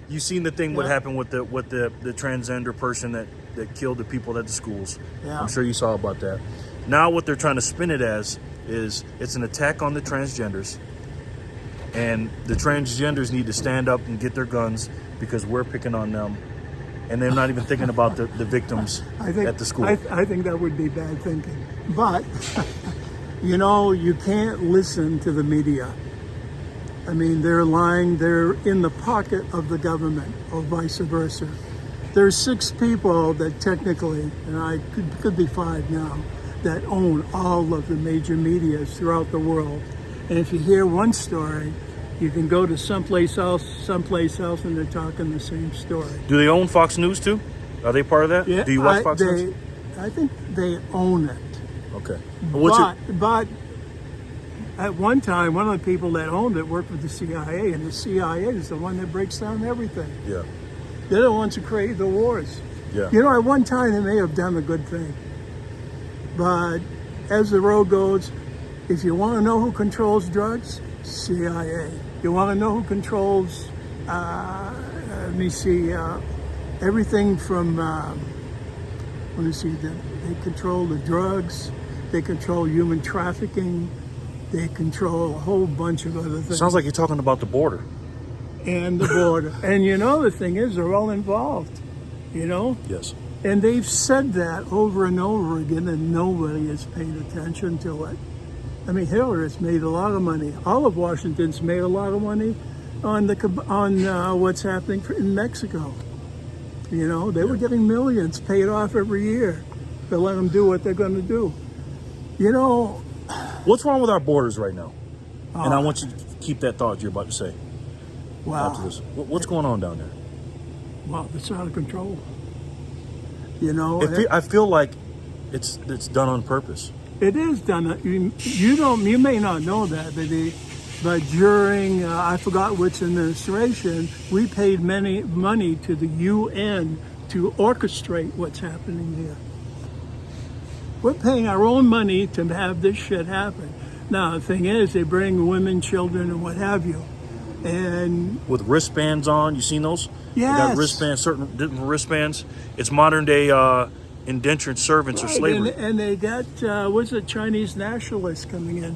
You seen the thing what happened with the transgender person that killed the people at the schools. Yeah. I'm sure you saw about that. Now what they're trying to spin it as is it's an attack on the transgenders, and the transgenders need to stand up and get their guns because we're picking on them, and they're not even thinking about the victims at the school. I think that would be bad thinking. But, you can't listen to the media. I mean, they're lying. They're in the pocket of the government, or vice versa. There's 6 people that technically, and I could be 5 now, that own all of the major medias throughout the world. And if you hear one story, you can go to someplace else, and they're talking the same story. Do they own Fox News too? Are they part of that? Yeah, Do you watch Fox News? I think they own it. Okay. But at one time, one of the people that owned it worked with the CIA, and the CIA is the one that breaks down everything. Yeah. They're the ones who created the wars. Yeah. At one time they may have done a good thing. But as the road goes, if you want to know who controls drugs, CIA. You want to know who controls, everything from, they control the drugs, they control human trafficking, they control a whole bunch of other things. Sounds like you're talking about the border. And the border. And the thing is, they're all involved, Yes. And they've said that over and over again, and nobody has paid attention to it. I mean, Hillary has made a lot of money. All of Washington's made a lot of money on what's happening in Mexico. They were getting millions paid off every year to let them do what they're going to do. What's wrong with our borders right now? And I want you to keep that thought you're about to say. Wow. After this. What's going on down there? Well, it's out of control. I feel like it's done on purpose. It is done. You may not know that, but during I forgot which administration, we paid money to the UN to orchestrate what's happening here. We're paying our own money to have this shit happen. Now the thing is, they bring women, children, and what have you, and with wristbands on. You seen those? Yes. They got wristbands, certain different wristbands. It's modern day indentured servants or slavery. And they got Chinese nationalists coming in.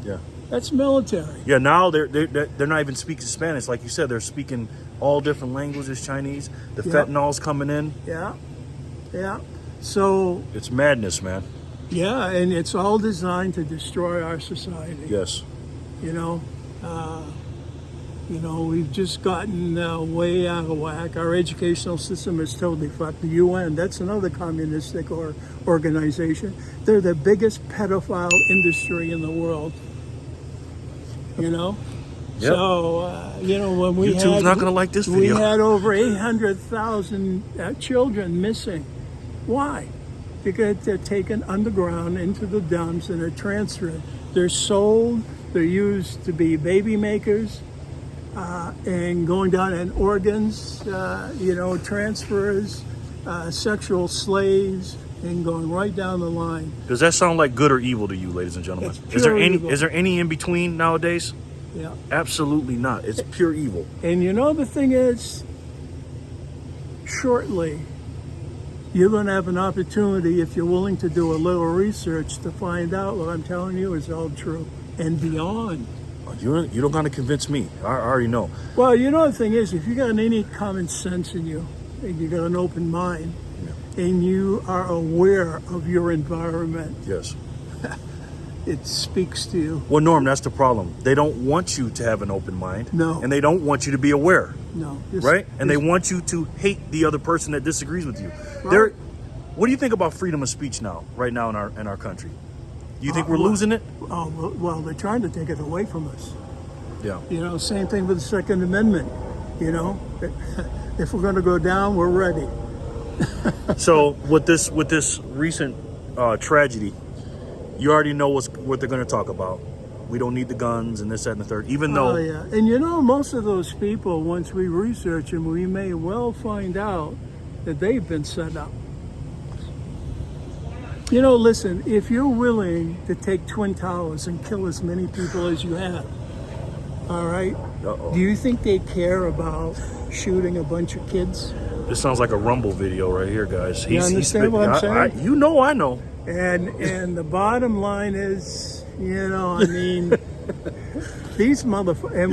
Yeah. That's military. Yeah. Now they're not even speaking Spanish, like you said. They're speaking all different languages. Chinese. The fentanyl's coming in. Yeah. Yeah. So it's madness, man. Yeah, and it's all designed to destroy our society. Yes. We've just gotten way out of whack. Our educational system is totally fucked. The UN, that's another communistic organization. They're the biggest pedophile industry in the world. Yep. So, when we YouTube's not going to like this video. We had over 800,000 children missing. Why? Because they're taken underground into the dumps and they're transferred. They're sold. They're used to be baby makers. And going down in organs, transfers, sexual slaves, and going right down the line. Does that sound like good or evil to you, ladies and gentlemen? It's pure evil. Is there any in between nowadays? Yeah. Absolutely not. It's pure evil. And the thing is, shortly, you're going to have an opportunity, if you're willing to do a little research, to find out what I'm telling you is all true and beyond. You don't got to convince me. I already know. Well, the thing is, if you got any common sense in you, and you got an open mind, and you are aware of your environment, yes, it speaks to you. Well, Norm, that's the problem. They don't want you to have an open mind. No. And they don't want you to be aware. No. Right? And they want you to hate the other person that disagrees with you. Right. What do you think about freedom of speech right now in our country? Do you think we're losing it? Oh, well, they're trying to take it away from us. Yeah. Same thing with the Second Amendment. If we're going to go down, we're ready. So with this recent tragedy, you already know what they're going to talk about. We don't need the guns and this, that, and the third. Even though, yeah, and most of those people, once we research them, we may well find out that they've been set up. Listen, if you're willing to take Twin Towers and kill as many people as you have, all right, uh-oh. Do you think they care about shooting a bunch of kids. This sounds like a Rumble video right here, guys. You understand what I'm saying? You know I know. And the bottom line is, I mean, these motherfuckers. And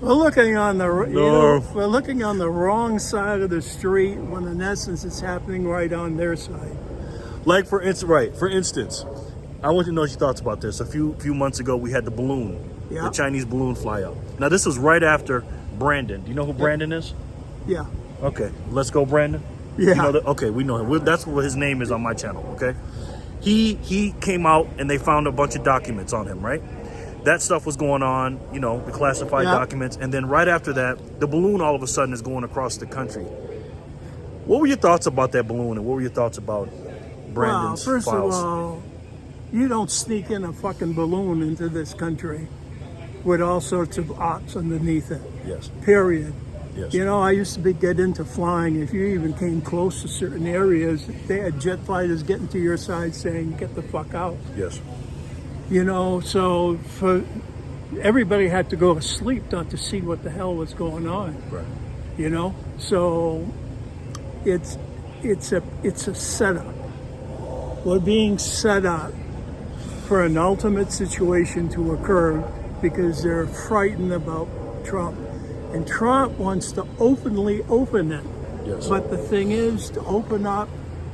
we're looking on the we're looking on the wrong side of the street when in essence it's happening right on their side. Like for instance, I want you to know your thoughts about this. A few months ago, we had the balloon, the Chinese balloon fly up. Now this was right after Brandon. Do you know who Brandon is? Yeah. Okay, let's go, Brandon. Yeah. You know okay, we know him. That's what his name is on my channel. Okay. He came out and they found a bunch of documents on him, right? That stuff was going on, the classified documents. And then right after that, the balloon all of a sudden is going across the country. What were your thoughts about that balloon and what were your thoughts about Brandon's Well, first files? of all, you don't sneak in a fucking balloon into this country with all sorts of ops underneath it. Yes. Period. Yes. I used to get into flying. If you even came close to certain areas, they had jet fighters getting to your side saying, get the fuck out. Yes. So for everybody had to go to sleep not to see what the hell was going on. Right. So it's a setup. We're being set up for an ultimate situation to occur because they're frightened about Trump. And Trump wants to openly open it. Yes. But the thing is, to open up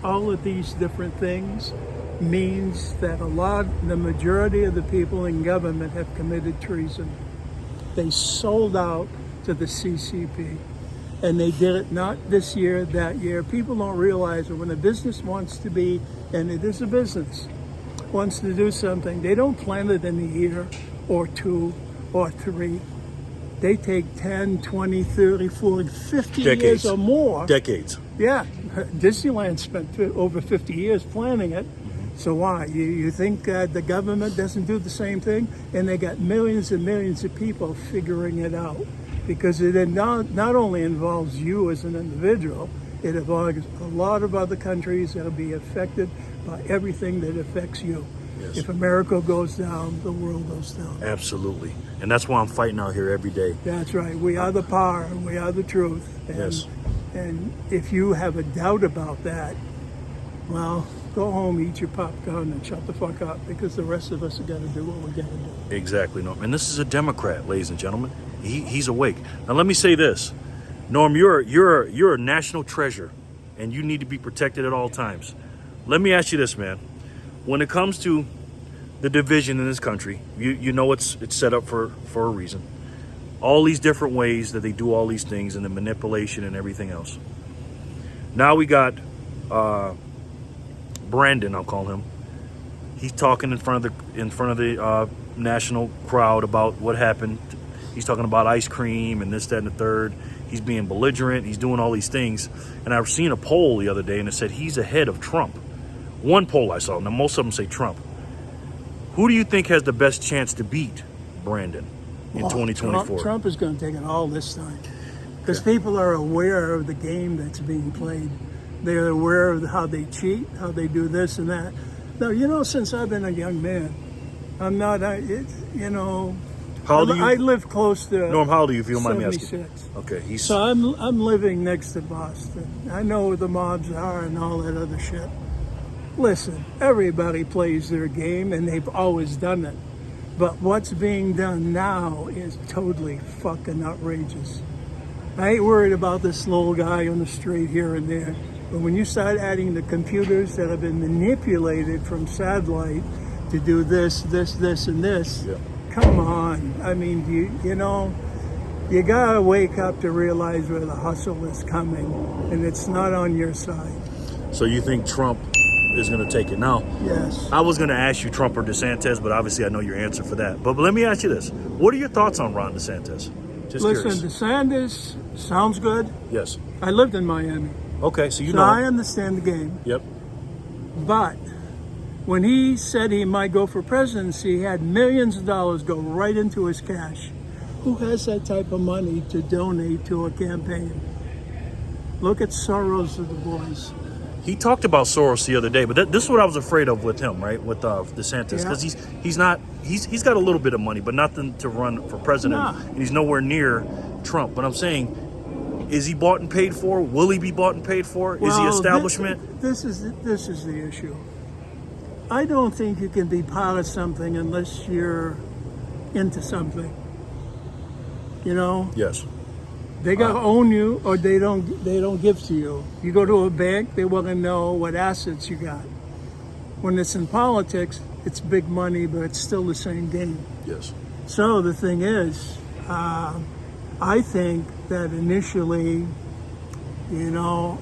all of these different things means that the majority of the people in government have committed treason. They sold out to the CCP. And they did it not this year, that year. People don't realize that when a business wants to be, and it is a business, wants to do something, they don't plan it in a year or 2 or 3. They take 10, 20, 30, 40, 50 Decades. years or more. Decades. Yeah. Disneyland spent over 50 years planning it. So why? You think the government doesn't do the same thing? And they got millions and millions of people figuring it out. Because it not only involves you as an individual, it involves a lot of other countries that will be affected by everything that affects you. Yes. If America goes down, the world goes down. Absolutely. And that's why I'm fighting out here every day. That's right. We are the power and we are the truth. And, Yes. And if you have a doubt about that, well, go home, eat your popcorn, and shut the fuck up, because the rest of us have got to do what we got to do. Exactly, Norm. And this is a Democrat, ladies and gentlemen. He's awake. Now, let me say this. Norm, you're a national treasure, and you need to be protected at all times. Let me ask you this, man. When it comes to the division in this country, you know it's set up for a reason. All these different ways that they do all these things and the manipulation and everything else. Now we got Brandon, I'll call him. He's talking in front of the national crowd about what happened. He's talking about ice cream and this, that, and the third. He's being belligerent. He's doing all these things. And I've seen a poll the other day, and it said he's ahead of Trump. One poll I saw. Now, most of them say Trump. Who do you think has the best chance to beat Brandon in 2024? Trump is going to take it all this time. Because people are aware of the game that's being played. They're aware of how they cheat, how they do this and that. Now, since I've been a young man, I'm not, How old are you? I live close to Norm, how old are you, if you don't mind me asking? 76. Okay, So I'm living next to Boston. I know where the mobs are and all that other shit. Listen, everybody plays their game, and they've always done it. But what's being done now is totally fucking outrageous. I ain't worried about this little guy on the street here and there. But when you start adding the computers that have been manipulated from satellite to do this, and this, come on. I mean, you gotta wake up to realize where the hustle is coming, and it's not on your side. So you think Trump is going to take it? Now, Yes. I was going to ask you Trump or DeSantis, but obviously I know your answer for that. But let me ask you this. What are your thoughts on Ron DeSantis? Just Listen, curious. DeSantis sounds good. Yes. I lived in Miami, Okay, so you so know. I understand the game. Yep. But when he said he might go for presidency, he had millions of dollars go right into his cash. Who has that type of money to donate to a campaign? Look at Soros of the boys. He talked about Soros the other day, but this is what I was afraid of with him, right? With DeSantis, because he's got a little bit of money, but nothing to run for president, Nah. and he's nowhere near Trump, but I'm saying, is he bought and paid for? Will he be bought and paid for? Is he Well, establishment? This is the issue. I don't think you can be part of something unless you're into something. You know, Yes. they got to own you, or they don't give to you. You go to a bank, they want to know what assets you got. When it's in politics, it's big money, but it's still the same game. Yes. So the thing is, I think that initially, you know,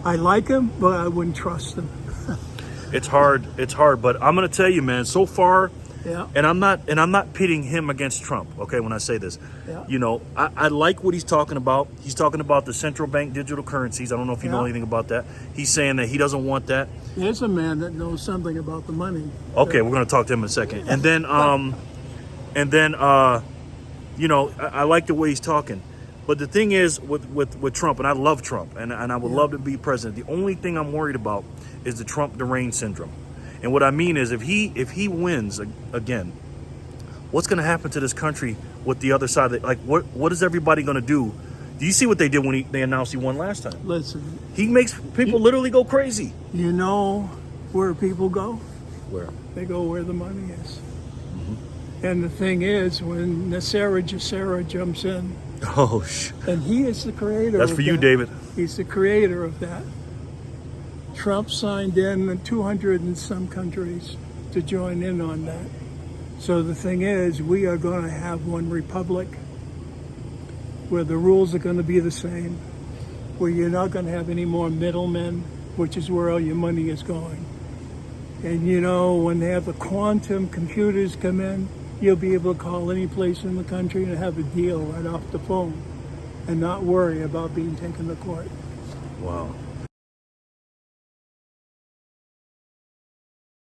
I like him, but I wouldn't trust him. It's hard, but I'm gonna tell you, man, so far, Yeah. and I'm not pitting him against Trump, okay, when I say this. Yeah. You know, I like what he's talking about. He's talking about the central bank digital currencies. I don't know if you know Yeah. anything about that. He's saying that he doesn't want that. There's a man that knows something about the money. Okay, we're gonna talk to him in a second. And then you know, I like the way he's talking. But the thing is with Trump, and I love Trump, and I would love to be president. The only thing I'm worried about is the Trump deranged syndrome. And what I mean is, if he wins again, what's going to happen to this country with the other side? Like, what is everybody going to do? Do you see what they did when they announced he won last time? Listen, He makes people literally go crazy. you know where people go? Where? They go where the money is. And the thing is, when Nasser Jassera jumps in, Oh, and he is the creator that's of for you, that. David. He's the creator of that. Trump signed in 200 and some countries to join in on that. So the thing is, we are going to have one republic where the rules are going to be the same, where you're not going to have any more middlemen, which is where all your money is going. And you know, when they have the quantum computers come in, you'll be able to call any place in the country and have a deal right off the phone and not worry about being taken to court. Wow.